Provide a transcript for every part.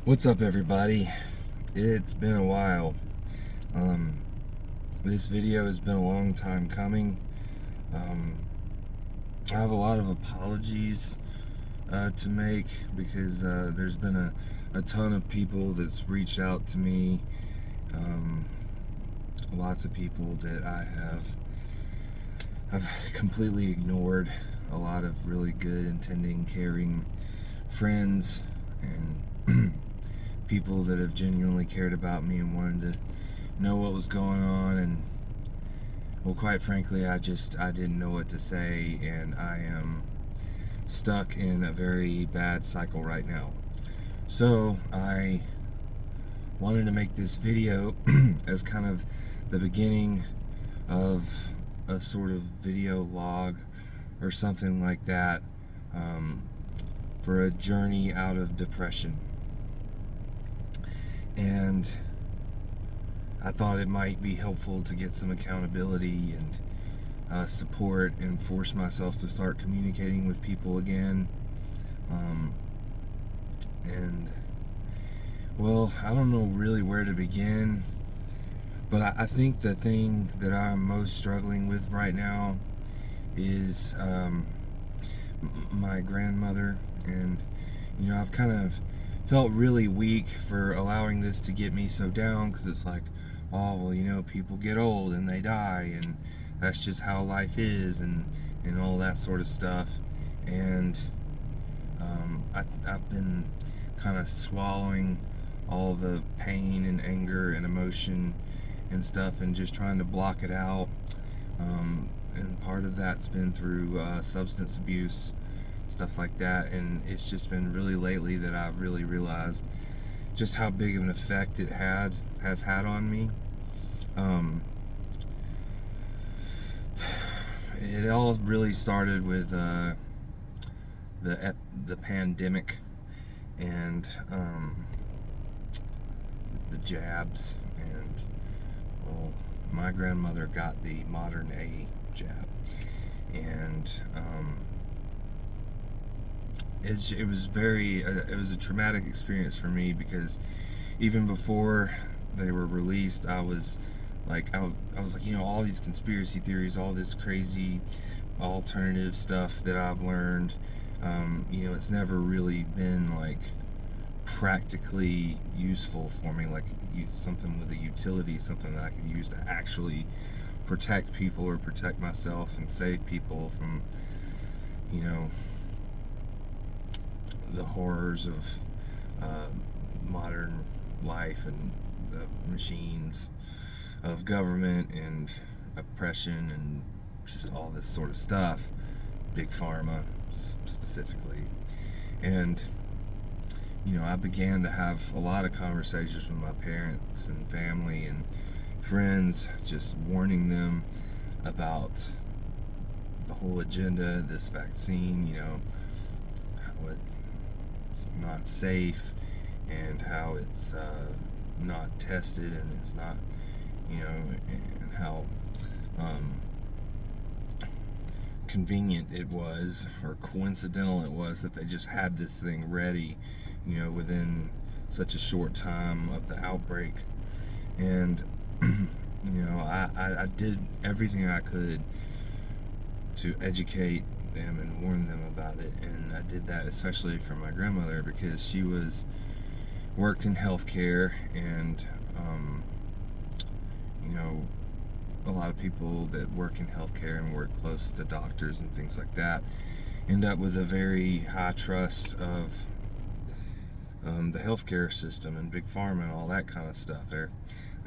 What's up, everybody? It's been a while. This video has been a long time coming. I have a lot of apologies to make because there's been a ton of people that's reached out to me. Lots of people that I've completely ignored. A lot of really good, intending, caring friends and people that have genuinely cared about me and wanted to know what was going on. And well, quite frankly, I didn't know what to say, and I am stuck in a very bad cycle right now. So I wanted to make this video as kind of the beginning of a sort of video log or something like that, for a journey out of depression. And I thought it might be helpful to get some accountability and support and force myself to start communicating with people again. And well, I don't know really where to begin, but I think the thing that I'm most struggling with right now is my grandmother. And I've kind of felt really weak for allowing this to get me so down, because it's like, oh well, people get old and they die, and that's just how life is, and all that sort of stuff. And I've been kind of swallowing all the pain and anger and emotion and stuff and just trying to block it out. And part of that's been through substance abuse, stuff like that. And it's just been really lately that I've really realized just how big of an effect it has had on me. It all really started with the pandemic and the jabs. And well, my grandmother got the modern A jab, and it was a traumatic experience for me, because even before they were released, I was like, all these conspiracy theories, all this crazy alternative stuff that I've learned, it's never really been like practically useful for me, like something with a utility, something that I could use to actually protect people or protect myself and save people from the horrors of modern life and the machines of government and oppression and just all this sort of stuff, big pharma specifically. And I began to have a lot of conversations with my parents and family and friends, just warning them about the whole agenda, this vaccine, how it's not safe, and how it's not tested, and it's not, and how convenient it was, or coincidental it was, that they just had this thing ready, within such a short time of the outbreak. And I did everything I could to educate them and warn them about it. And I did that especially for my grandmother, because she worked in healthcare, and a lot of people that work in healthcare and work close to doctors and things like that end up with a very high trust of the healthcare system and big pharma and all that kind of stuff. They're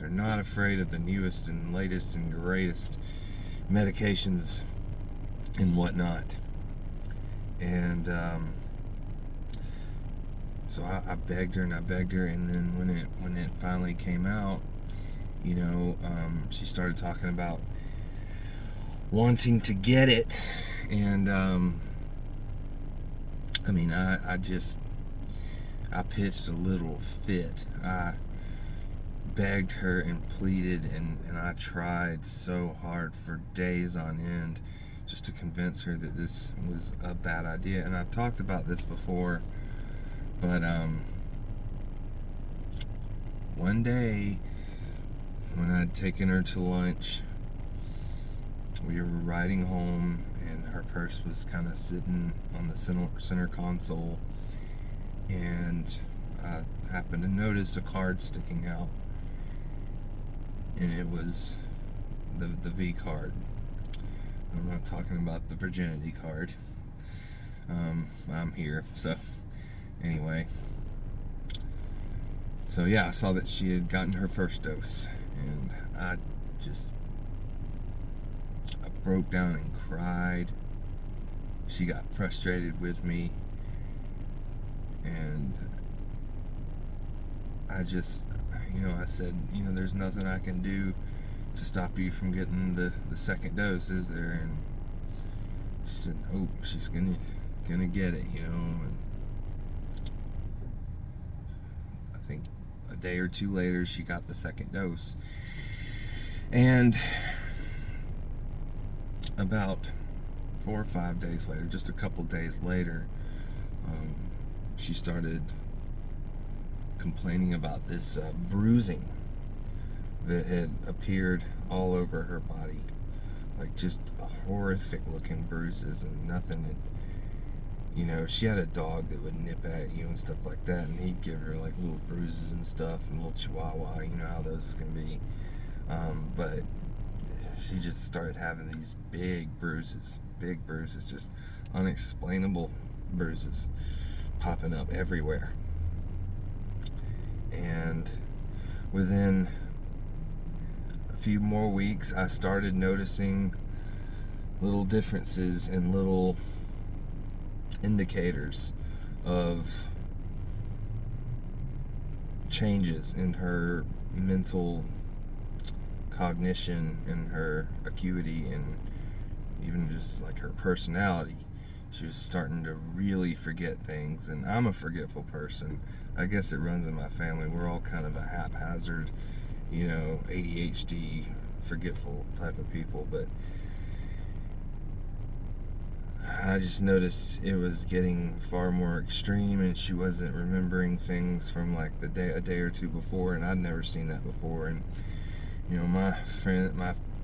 not afraid of the newest and latest and greatest medications and whatnot. And so I begged her and I begged her, and then when it finally came out, she started talking about wanting to get it. And I pitched a little fit. I begged her and pleaded, and I tried so hard for days on end just to convince her that this was a bad idea. And I've talked about this before, but one day when I'd taken her to lunch, we were riding home and her purse was kind of sitting on the center console, and I happened to notice a card sticking out, and it was the V card. I'm not talking about the virginity card. I'm here, so anyway. So yeah, I saw that she had gotten her first dose, and I broke down and cried. She got frustrated with me, and I said, there's nothing I can do to stop you from getting the second dose, is there? And she said, oh, she's gonna get it, and I think a day or two later she got the second dose. And about 4 or 5 days later, just a couple days later, she started complaining about this bruising that had appeared all over her body, like just horrific looking bruises, and nothing. She had a dog that would nip at you and stuff like that, and he'd give her like little bruises and stuff, and little chihuahua, how those can be. But she just started having these big bruises, just unexplainable bruises popping up everywhere. And within a few more weeks, I started noticing little differences and little indicators of changes in her mental cognition and her acuity, and even just like her personality. She was starting to really forget things, and I'm a forgetful person. I guess it runs in my family. We're all kind of a haphazard, ADHD, forgetful type of people, but I just noticed it was getting far more extreme, and she wasn't remembering things from like a day or two before, and I'd never seen that before. And my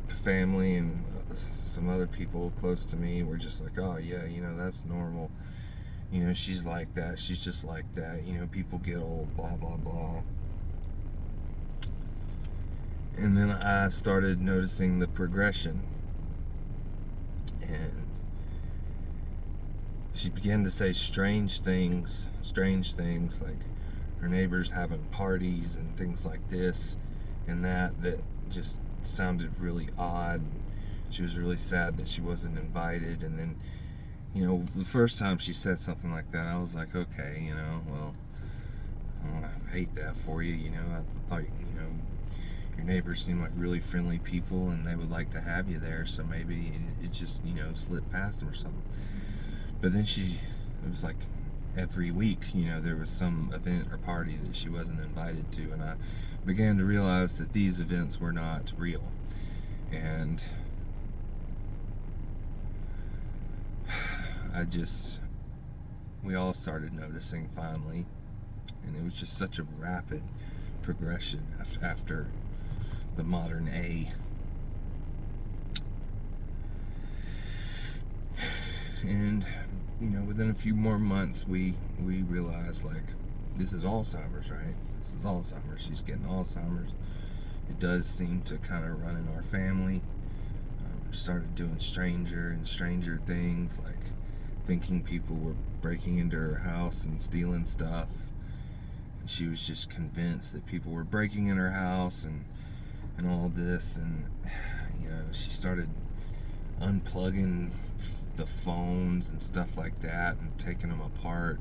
family and some other people close to me were just like, oh yeah, that's normal. She's like that. She's just like that. People get old, blah, blah, blah. And then I started noticing the progression. And she began to say strange things, like her neighbors having parties and things like this and that just sounded really odd. She was really sad that she wasn't invited. And then, the first time she said something like that, I was like, okay, well, I hate that for you. I thought, your neighbors seem like really friendly people and they would like to have you there, so maybe it just, slipped past them or something. But then it was like every week, there was some event or party that she wasn't invited to, and I began to realize that these events were not real. And we all started noticing finally, and it was just such a rapid progression after the modern A. And within a few more months, we realized, like, this is Alzheimer's, right? This is Alzheimer's. She's getting Alzheimer's. It does seem to kind of run in our family. Started doing stranger things, like thinking people were breaking into her house and stealing stuff. And she was just convinced that people were breaking in her house and all this. And she started unplugging the phones and stuff like that and taking them apart,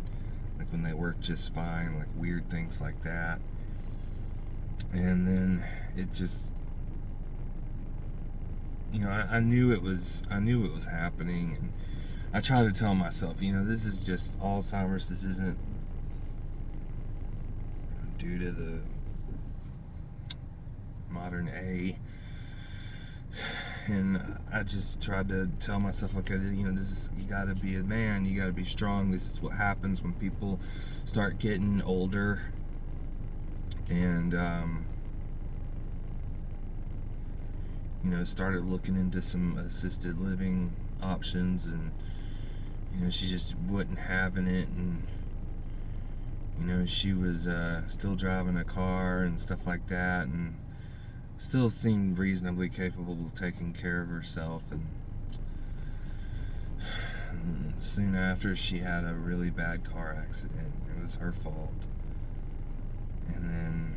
like when they work just fine, like weird things like that. And then it just, I knew it was happening, and I tried to tell myself, this is just Alzheimer's. This isn't due to the modern A. And I just tried to tell myself, okay, this is, you gotta be a man, you gotta be strong. This is what happens when people start getting older. And started looking into some assisted living options, and she just wasn't having it. And she was still driving a car and stuff like that, and still seemed reasonably capable of taking care of herself. And soon after, she had a really bad car accident. It was her fault. And then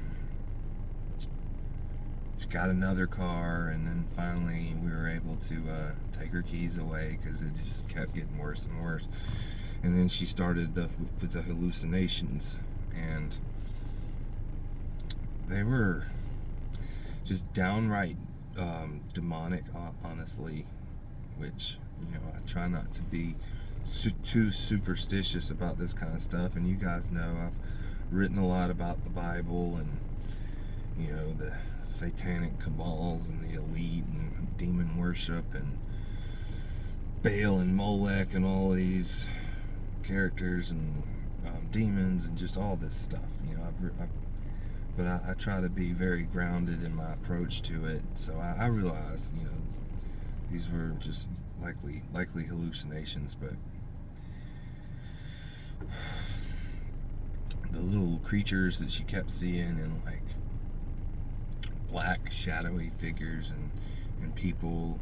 she got another car, and then finally we were able to take her keys away because it just kept getting worse and worse. And then she started with the hallucinations, and they were just downright demonic, honestly, which I try not to be too superstitious about this kind of stuff. And you guys know I've written a lot about the Bible and the satanic cabals and the elite and demon worship and Baal and Molech and all these characters and demons and just all this stuff. But I try to be very grounded in my approach to it. So I realize these were just likely hallucinations, but the little creatures that she kept seeing, and like black shadowy figures and people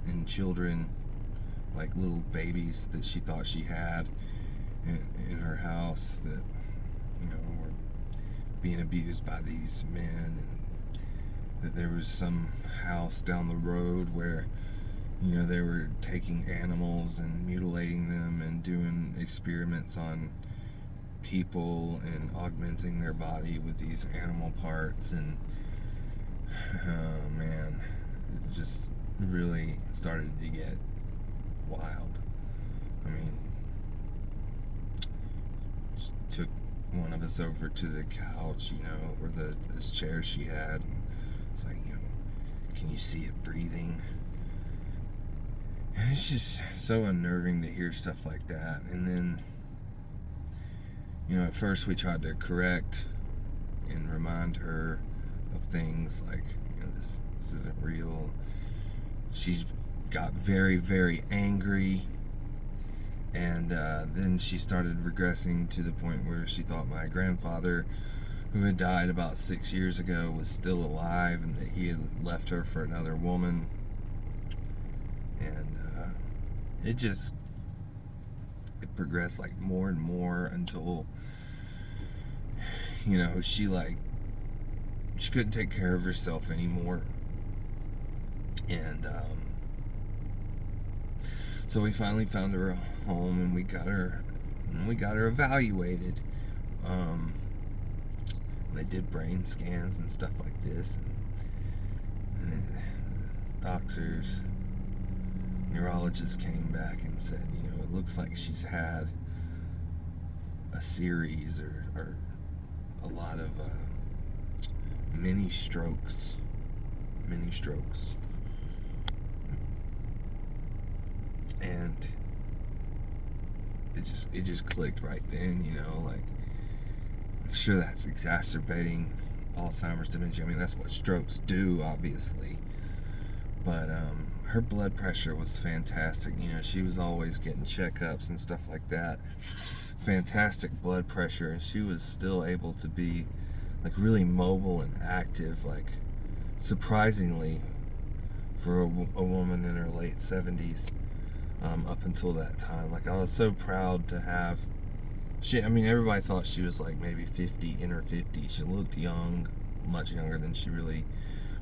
and children, like little babies that she thought she had in her house that were being abused by these men, and that there was some house down the road where they were taking animals and mutilating them and doing experiments on people and augmenting their body with these animal parts. And oh man, it just really started to get wild. I mean, she took one of us over to the couch, or this chair she had, and it's like, can you see it breathing? And it's just so unnerving to hear stuff like that. And then at first we tried to correct and remind her of things like, this isn't real. She got very, very angry, and then she started regressing to the point where she thought my grandfather, who had died about 6 years ago, was still alive, and that he had left her for another woman. And it progressed like more and more until she couldn't take care of herself anymore. And so we finally found her a home, and we got her evaluated. They did brain scans and stuff like this, and the doctors, neurologists came back and said, it looks like she's had a series or a lot of mini strokes. And it just clicked right then, like, I'm sure that's exacerbating Alzheimer's, dementia. I mean, that's what strokes do, obviously. But her blood pressure was fantastic. She was always getting checkups and stuff like that. Fantastic blood pressure, and she was still able to be like really mobile and active, like surprisingly for a woman in her late 70s, up until that time. Like, I was so proud to have everybody thought she was like maybe 50, in her 50s. She looked young, much younger than she really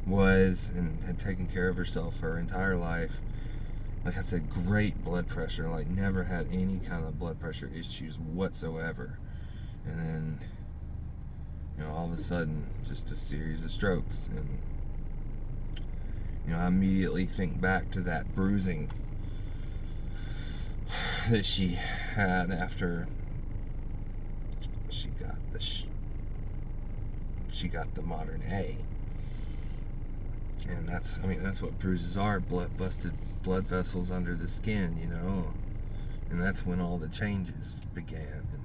was, and had taken care of herself her entire life. Like I said, great blood pressure, like never had any kind of blood pressure issues whatsoever. And then, all of a sudden, just a series of strokes. And, I immediately think back to that bruising that she had after she got the modern A. And that's what bruises are: busted blood vessels under the skin, and that's when all the changes began. And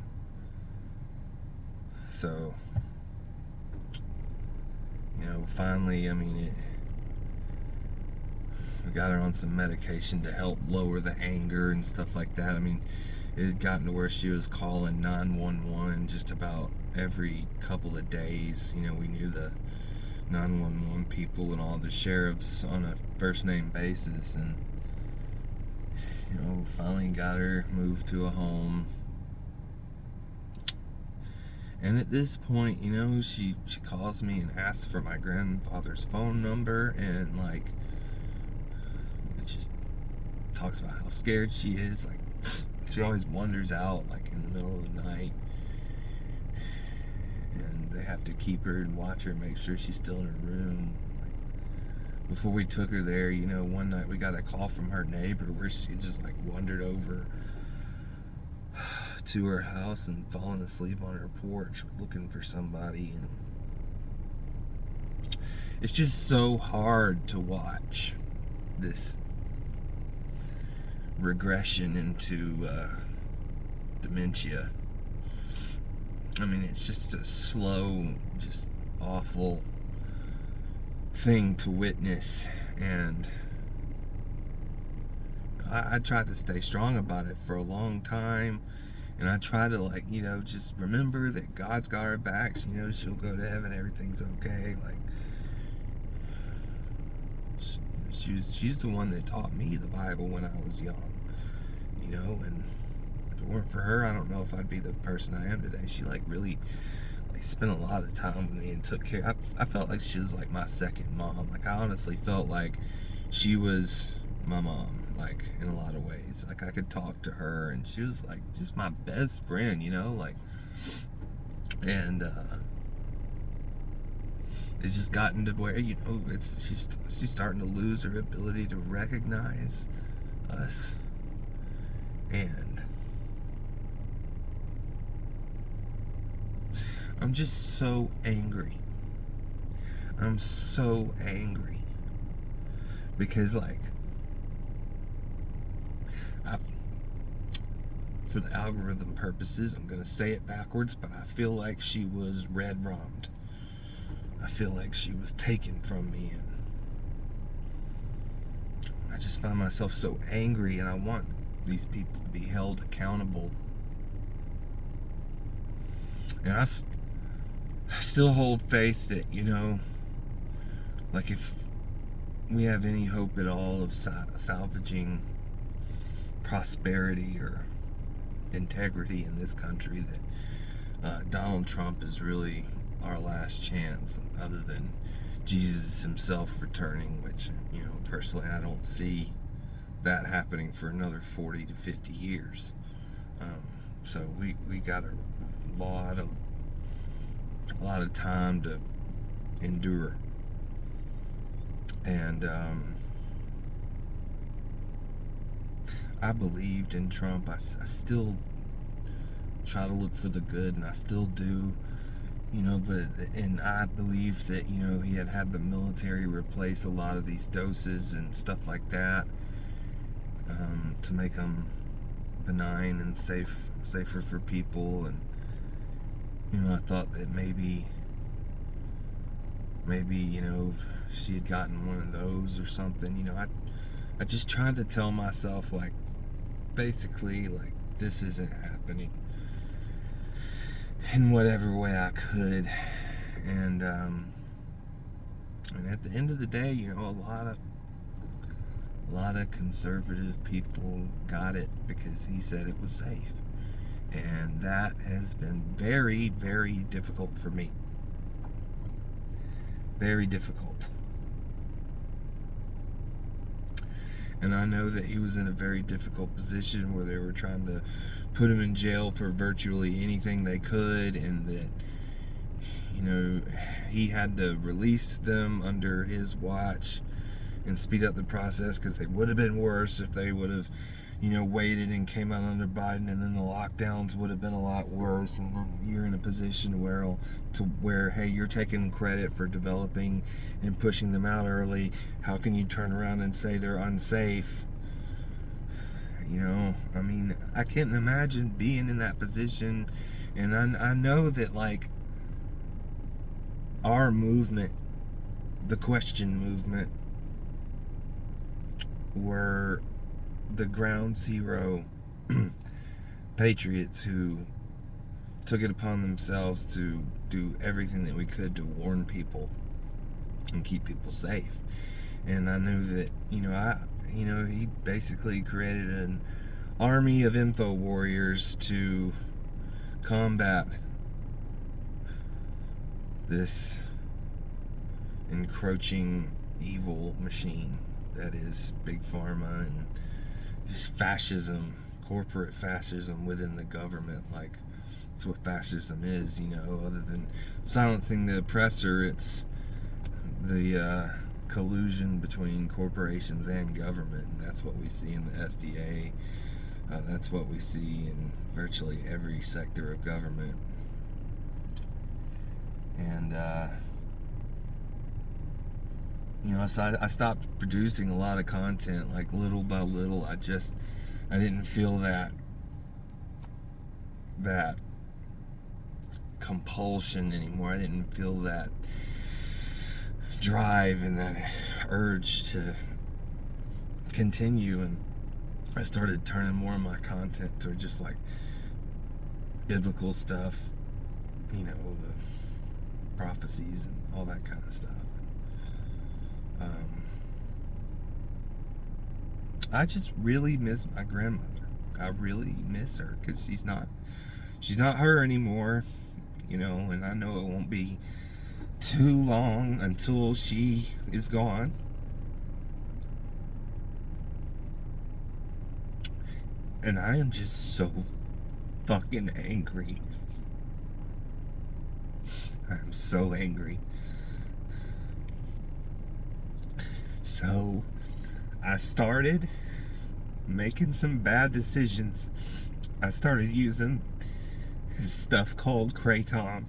so finally, we got her on some medication to help lower the anger and stuff like that. It had gotten to where she was calling 911 just about every couple of days. We knew the 911 people and all the sheriffs on a first name basis, and finally got her moved to a home. And at this point, she calls me and asks for my grandfather's phone number, and it just talks about how scared she is. She always wanders out in the middle of the night, and they have to keep her and watch her, make sure she's still in her room. Before we took her there, one night we got a call from her neighbor where she just wandered over to her house and fallen asleep on her porch looking for somebody. And it's just so hard to watch this regression into dementia. It's just a slow, just awful thing to witness, and I tried to stay strong about it for a long time, and I try to just remember that God's got her back. She'll go to heaven, everything's okay. She's the one that taught me the Bible when I was young, and if it weren't for her, I don't know if I'd be the person I am today. She really spent a lot of time with me and took care. I felt like she was my second mom. I honestly felt like she was my mom, in a lot of ways. I could talk to her, and she was just my best friend, and it's just gotten to where she's starting to lose her ability to recognize us, and I'm just so angry. I'm so angry because for the algorithm purposes, I'm gonna say it backwards, but I feel like she was red wronged. I feel like she was taken from me, and I just find myself so angry, and I want these people to be held accountable. And I still hold faith that, if we have any hope at all of salvaging prosperity or integrity in this country, that Donald Trump is really our last chance, other than Jesus himself returning, which, personally I don't see that happening for another 40 to 50 years. So we got a lot of time to endure. And I believed in Trump. I still try to look for the good, and I still do, and I believed that, he had the military replace a lot of these doses and stuff like that, to make them benign and safer for people. And I thought that maybe she had gotten one of those or something. I just tried to tell myself, basically, this isn't happening in whatever way I could. And at the end of the day, a lot of conservative people got it because he said it was safe. And that has been very, very difficult for me. Very difficult. And I know that he was in a very difficult position where they were trying to put him in jail for virtually anything they could, and that, he had to release them under his watch and speed up the process, because they would have been worse if they would have, waited and came out under Biden, and then the lockdowns would have been a lot worse. And then you're in a position where, hey, you're taking credit for developing and pushing them out early. How can you turn around and say they're unsafe? I can't imagine being in that position. And I know that, our movement the Question movement were the ground zero patriots who took it upon themselves to do everything that we could to warn people and keep people safe. And I knew that, he basically created an army of info warriors to combat this encroaching evil machine that is Big Pharma and just fascism, corporate fascism within the government. Like, that's what fascism is, other than silencing the oppressor. It's the collusion between corporations and government. And that's what we see in the FDA. That's what we see in virtually every sector of government. And so I stopped producing a lot of content, like little by little. I didn't feel that compulsion anymore. I didn't feel that drive and that urge to continue, and I started turning more of my content to just like biblical stuff, the prophecies and all that kind of stuff. I just really miss my grandmother. I really miss her because she's not her anymore, and I know it won't be too long until she is gone. And I am just so fucking angry. I'm so angry. So I started making some bad decisions. I started using stuff called Kratom,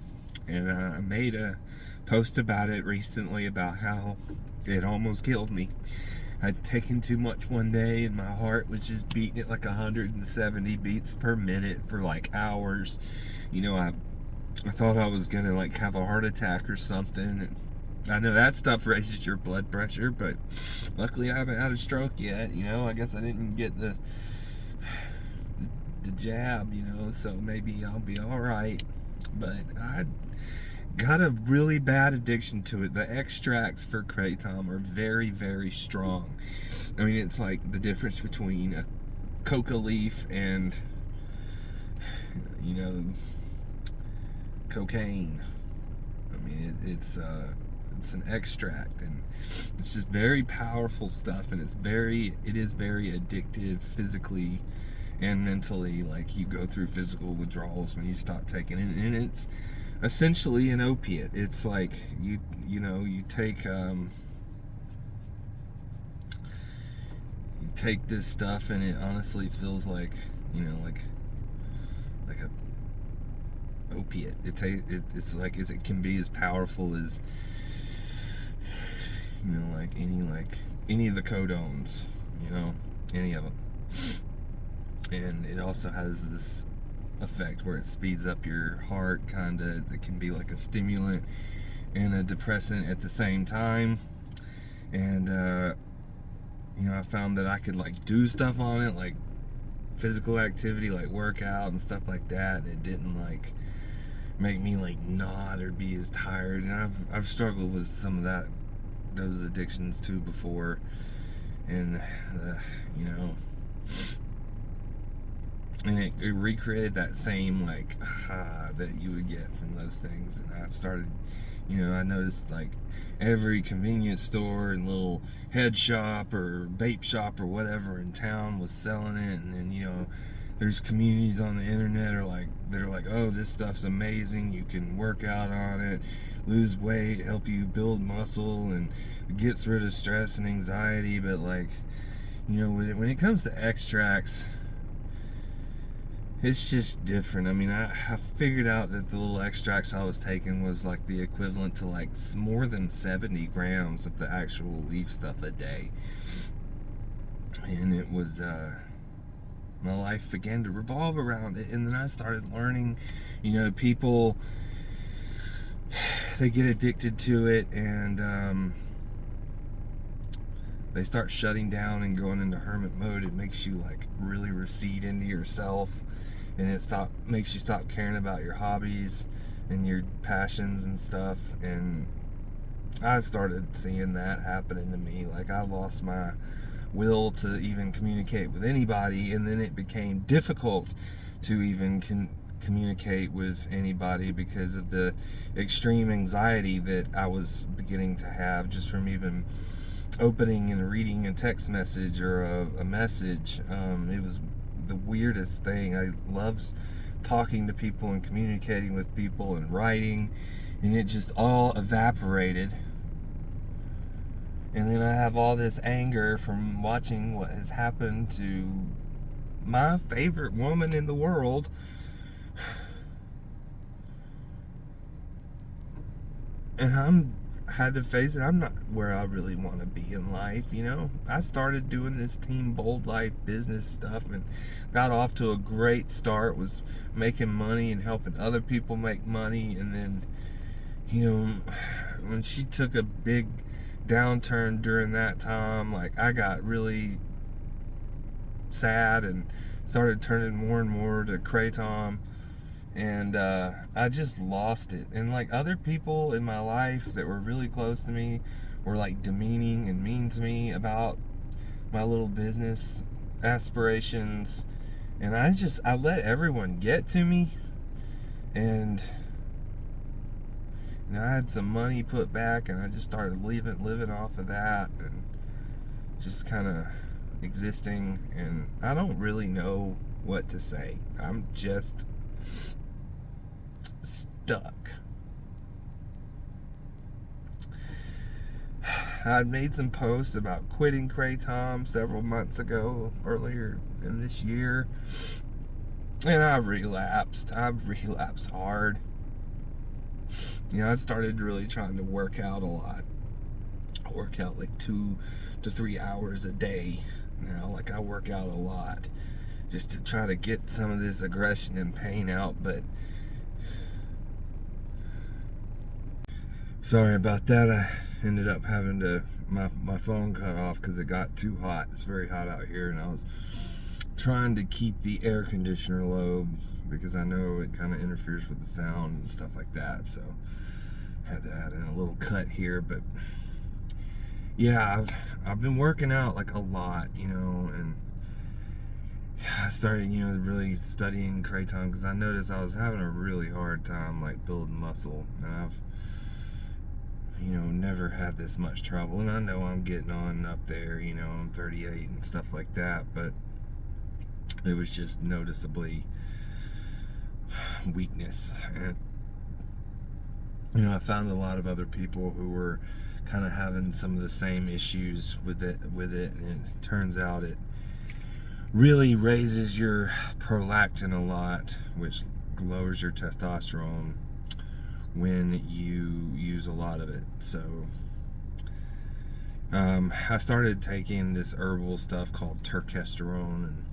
and I made a post about it recently about how it almost killed me. I'd taken too much one day and my heart was just beating at like 170 beats per minute for like hours. I thought I was gonna like have a heart attack or something. I know that stuff raises your blood pressure, but luckily I haven't had a stroke yet. I guess I didn't get the jab, so maybe I'll be alright. But I got a really bad addiction to it. The extracts for Kratom are very, very strong. I mean, it's like the difference between a coca leaf and, cocaine. I mean, it's an extract, and it's just very powerful stuff, and it is very addictive physically and mentally. Like, you go through physical withdrawals when you stop taking it, and it's essentially an opiate. It's like you take this stuff, and it honestly feels like like a opiate. It's like it can be as powerful as like any of the codones, any of them. And it also has this effect where it speeds up your heart, kind of. It can be like a stimulant and a depressant at the same time. And I found that I could like do stuff on it, like physical activity, like workout and stuff like that, and it didn't like make me like nod or be as tired. And I've struggled with some of those addictions too before, and and it recreated that same like aha that you would get from those things. And I started, I noticed like every convenience store and little head shop or vape shop or whatever in town was selling it. And then there's communities on the internet they're like, oh, this stuff's amazing, you can work out on it, lose weight, help you build muscle, and it gets rid of stress and anxiety. But like, when it comes to extracts, it's just different. I mean, I figured out that the little extracts I was taking was like the equivalent to like more than 70 grams of the actual leaf stuff a day. And it was, my life began to revolve around it. And then I started learning, people, they get addicted to it, and they start shutting down and going into hermit mode. It makes you like really recede into yourself, and it makes you stop caring about your hobbies and your passions and stuff. And I started seeing that happening to me. Like, I lost my will to even communicate with anybody, and then it became difficult to even communicate with anybody because of the extreme anxiety that I was beginning to have just from even opening and reading a text message or a message. It was the weirdest thing. I loved talking to people and communicating with people and writing, and it just all evaporated. And then I have all this anger from watching what has happened to my favorite woman in the world. And had to face it. I'm not where I really want to be in life, you know. I started doing this Team Bold Life business stuff and got off to a great start, was making money and helping other people make money. And then, you know, when she took a big downturn during that time, like, I got really sad and started turning more and more to Kratom. And I just lost it. And like, other people in my life that were really close to me were like demeaning and mean to me about my little business aspirations. And I let everyone get to me. And you know, I had some money put back, and I just started living off of that, and just kind of existing. And I don't really know what to say. I'm just stuck. I'd made some posts about quitting Kratom several months ago, earlier in this year, and I relapsed. I've relapsed hard. You know, I started really trying to work out a lot. I work out like 2 to 3 hours a day now. Like, I work out a lot just to try to get some of this aggression and pain out, but sorry about that. I ended up having to my phone cut off because it got too hot. It's very hot out here, and I was trying to keep the air conditioner low because I know it kind of interferes with the sound and stuff like that. So I had to add in a little cut here. But yeah, I've been working out like a lot, you know, and I started, you know, really studying Kratom because I noticed I was having a really hard time like building muscle, and I've, you know, never had this much trouble. And I know I'm getting on up there, you know, I'm 38 and stuff like that, but it was just noticeably weakness. And, you know, I found a lot of other people who were kind of having some of the same issues with it, and it turns out it really raises your prolactin a lot, which lowers your testosterone when you use a lot of it. So I started taking this herbal stuff called turkesterone, and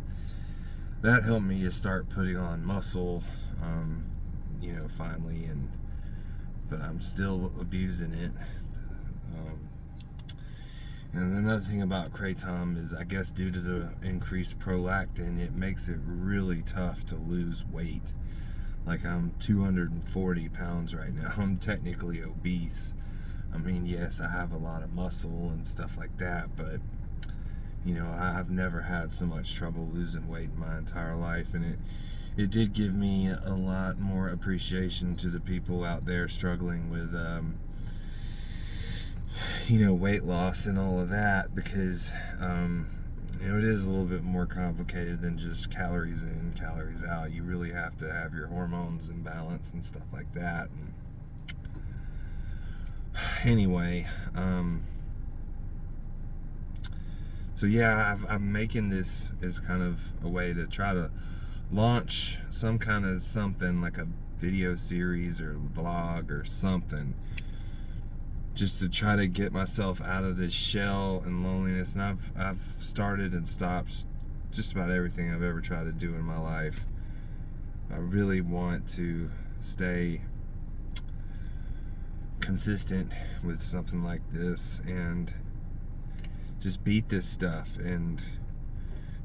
that helped me to start putting on muscle, you know, finally. But I'm still abusing it. And another thing about Kratom is, I guess due to the increased prolactin, it makes it really tough to lose weight. Like, I'm 240 pounds right now. I'm technically obese. I mean, yes, I have a lot of muscle and stuff like that, but, you know, I've never had so much trouble losing weight in my entire life. And it did give me a lot more appreciation to the people out there struggling with, you know, weight loss and all of that, because you know, it is a little bit more complicated than just calories in, calories out. You really have to have your hormones in balance and stuff like that. And anyway, so yeah, I'm making this as kind of a way to try to launch some kind of something, like a video series or blog or something, just to try to get myself out of this shell and loneliness. And I've started and stopped just about everything I've ever tried to do in my life. I really want to stay consistent with something like this and just beat this stuff and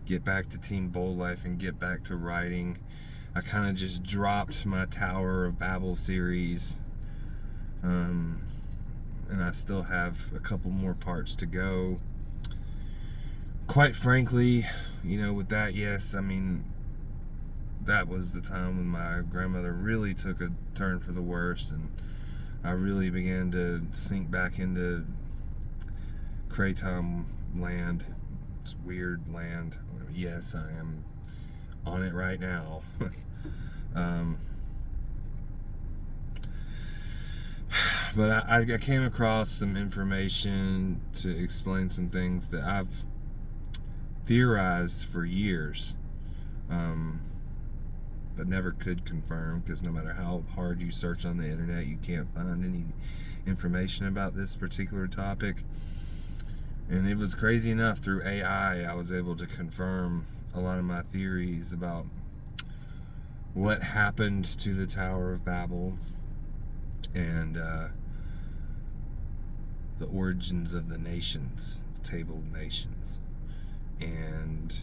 get back to Team Bold Life and get back to writing. I kind of just dropped my Tower of Babel series, and I still have a couple more parts to go. Quite frankly, with that, yes, I mean, that was the time when my grandmother really took a turn for the worse, and I really began to sink back into Kratom land. It's weird land. Yes, I am on it right now. But I came across some information to explain some things that I've theorized for years, but never could confirm, because no matter how hard you search on the internet, you can't find any information about this particular topic. And it was crazy enough, through AI, I was able to confirm a lot of my theories about what happened to the Tower of Babel and the origins of the nations, the Table of Nations. And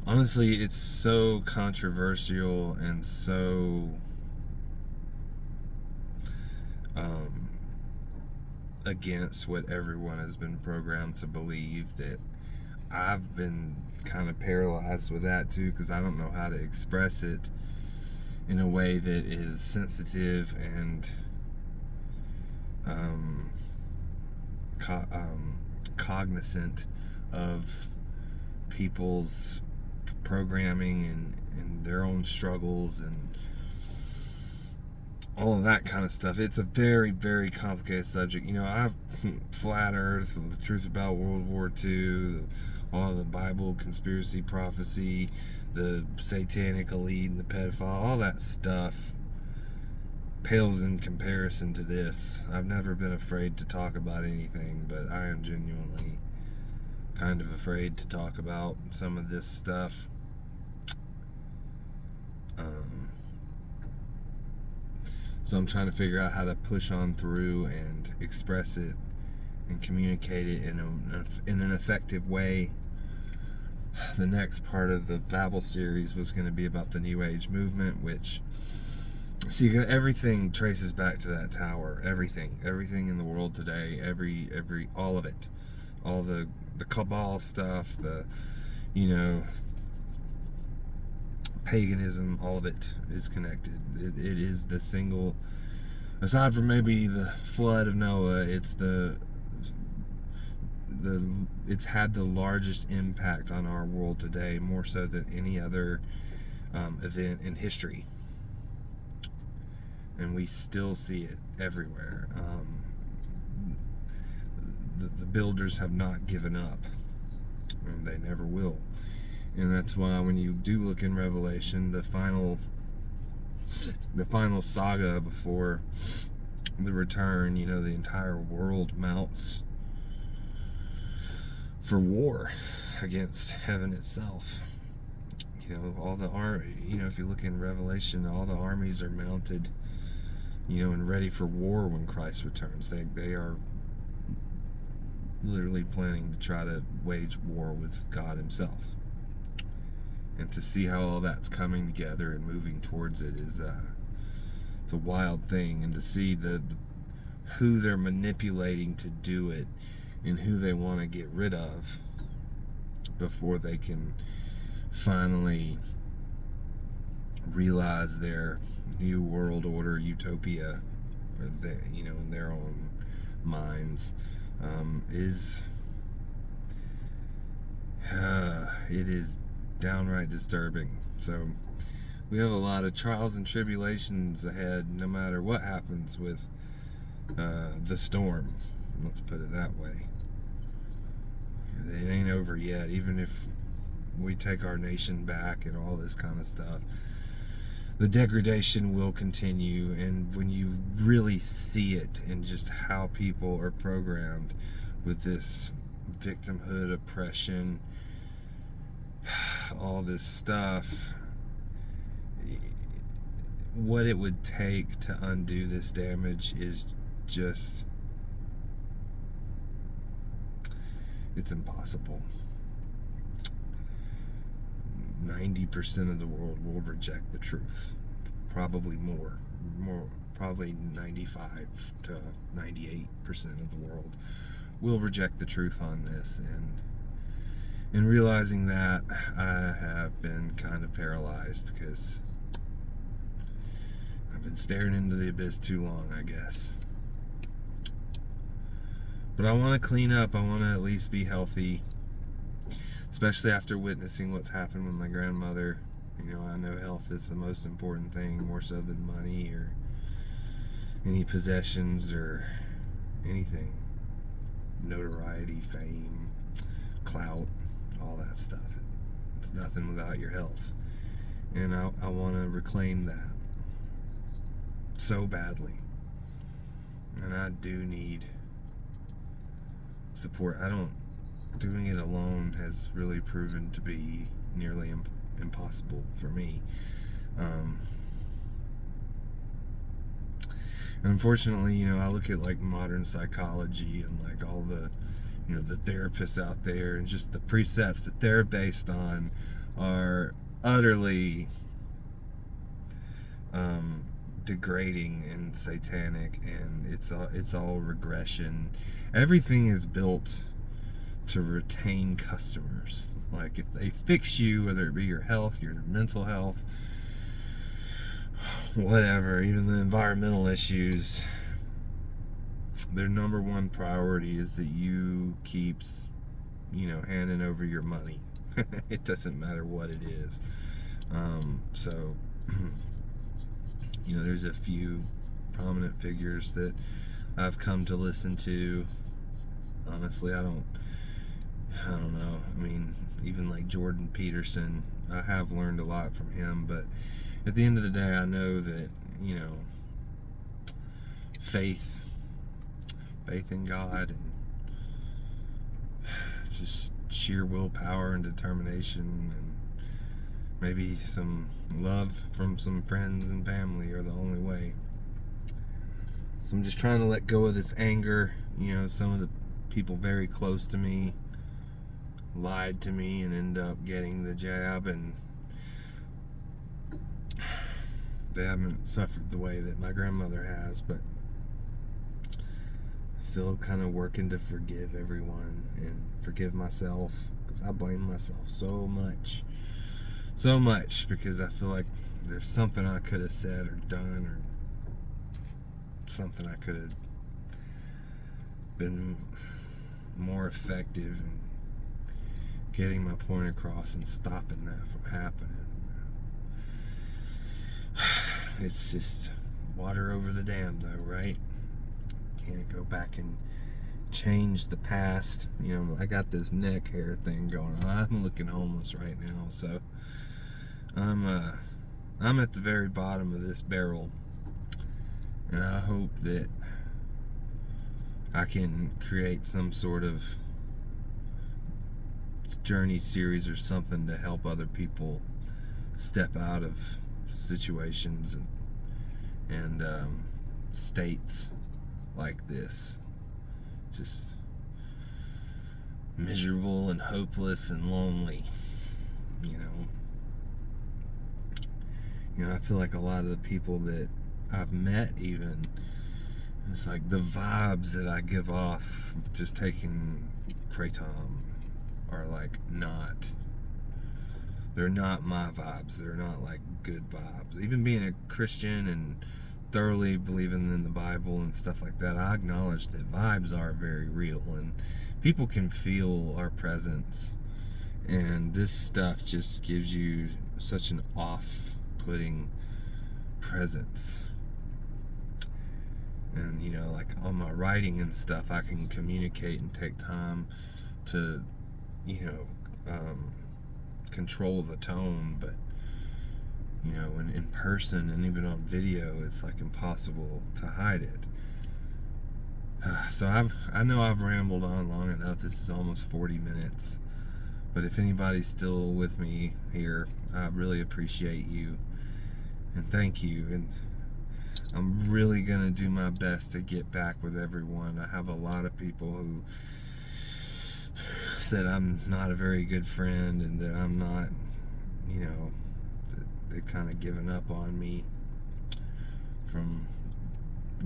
honestly, it's so controversial and so against what everyone has been programmed to believe that I've been kind of paralyzed with that too, because I don't know how to express it in a way that is sensitive and cognizant of people's programming and their own struggles and all of that kind of stuff. It's a very, very complicated subject. I've Flat Earth, the truth about World War II, all the Bible conspiracy prophecy, the satanic elite and the pedophile, all that stuff pales in comparison to this. I've never been afraid to talk about anything, but I am genuinely kind of afraid to talk about some of this stuff. So I'm trying to figure out how to push on through and express it and communicate it in an effective way. The next part of the Babel series was going to be about the New Age movement, which, see, everything traces back to that tower. Everything in the world today, all of it, all the Cabal stuff, the paganism, all of it is connected. It is the single, aside from maybe the flood of Noah, it's it's had the largest impact on our world today, more so than any other event in history. And we still see it everywhere. The builders have not given up, and they never will. And that's why when you do look in Revelation, the final saga before the return, the entire world mounts for war against heaven itself. All the army, if you look in Revelation, all the armies are mounted, and ready for war when Christ returns. They are literally planning to try to wage war with God himself. And to see how all that's coming together and moving towards it is it's a wild thing. And to see who they're manipulating to do it and who they want to get rid of before they can finally realize their new world order utopia, in their own minds, it is downright disturbing. So we have a lot of trials and tribulations ahead, no matter what happens with the storm. Let's put it that way. It ain't over yet. Even if we take our nation back and all this kind of stuff, the degradation will continue. And when you really see it in just how people are programmed with this victimhood, oppression, all this stuff, what it would take to undo this damage is just, it's impossible. 90% of the world will reject the truth. Probably more, probably 95 to 98% of the world will reject the truth on this. And in realizing that, I have been kind of paralyzed because I've been staring into the abyss too long, I guess. But I want to clean up. I want to at least be healthy, especially after witnessing what's happened with my grandmother. You know, I know health is the most important thing, more so than money or any possessions or anything. Notoriety, fame, clout, all that stuff. It's nothing without your health. And I want to reclaim that so badly. And I do need support. Doing it alone has really proven to be nearly impossible for me. Unfortunately, you know, I look at like modern psychology and like all the, you know, the therapists out there, and just the precepts that they're based on are utterly degrading and satanic, and it's all regression. Everything is built to retain customers. Like, if they fix you, whether it be your health, your mental health, whatever, even the environmental issues, their number one priority is that you keep, you know, handing over your money. It doesn't matter what it is. So, you know, there's a few prominent figures that I've come to listen to. Honestly, I don't know. I mean, even like Jordan Peterson, I have learned a lot from him, but at the end of the day, I know that, you know, faith in God and just sheer willpower and determination and maybe some love from some friends and family are the only way. So I'm just trying to let go of this anger. You know, some of the people very close to me lied to me and end up getting the jab, and they haven't suffered the way that my grandmother has, but still kind of working to forgive everyone and forgive myself, because I blame myself so much because I feel like there's something I could have said or done, or something I could have been more effective in getting my point across and stopping that from happening. It's just water over the dam, though, right? Can't go back and change the past. You know, I got this neck hair thing going on. I'm looking homeless right now, so I'm at the very bottom of this barrel, and I hope that I can create some sort of journey series or something to help other people step out of situations and states like this, just miserable and hopeless and lonely. You know, I feel like a lot of the people that I've met, even, it's like the vibes that I give off just taking Kratom are like they're not my vibes. They're not like good vibes. Even being a Christian and thoroughly believing in the Bible and stuff like that, I acknowledge that vibes are very real and people can feel our presence, and this stuff just gives you such an off-putting presence. And, you know, like on my writing and stuff, I can communicate and take time to, you know, control the tone, but, you know, in person and even on video, it's like impossible to hide it. So I know I've rambled on long enough. This is almost 40 minutes. But if anybody's still with me here, I really appreciate you. And thank you. And I'm really going to do my best to get back with everyone. I have a lot of people who said I'm not a very good friend and that I'm not, you know, they've kind of given up on me from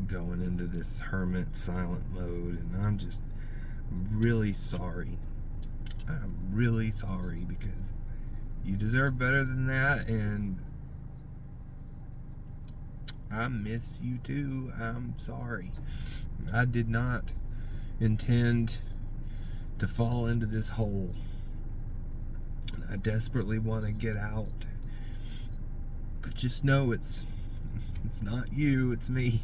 going into this hermit silent mode. And I'm just really sorry. I'm really sorry, because you deserve better than that, and I miss you too. I'm sorry. I did not intend to fall into this hole. I desperately want to get out. But just know it's not you, it's me.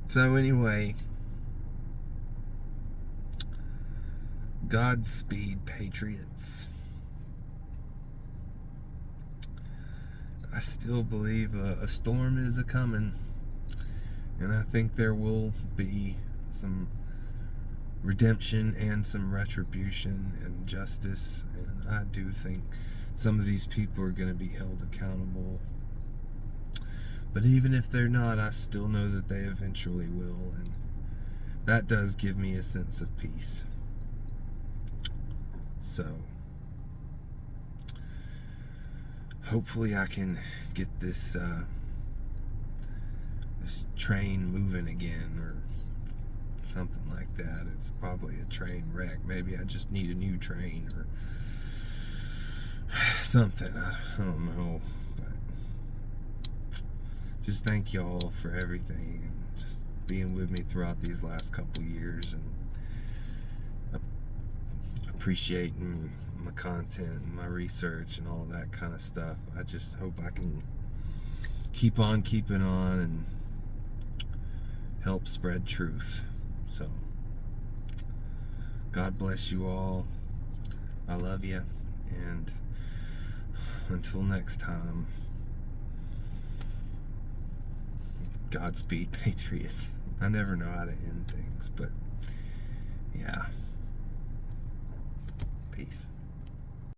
So anyway, Godspeed, patriots. I still believe a storm is a-coming, and I think there will be some redemption and some retribution and justice, and I do think some of these people are going to be held accountable. But even if they're not, I still know that they eventually will, and that does give me a sense of peace. So hopefully I can get this this train moving again, or something like that. It's probably a train wreck. Maybe I just need a new train or something. I don't know. But just thank y'all for everything, and just being with me throughout these last couple years, and appreciating my content and my research and all that kind of stuff. I just hope I can keep on keeping on and help spread truth. So God bless you all. I love you, and until next time, Godspeed, patriots. I never know how to end things, but yeah. Peace.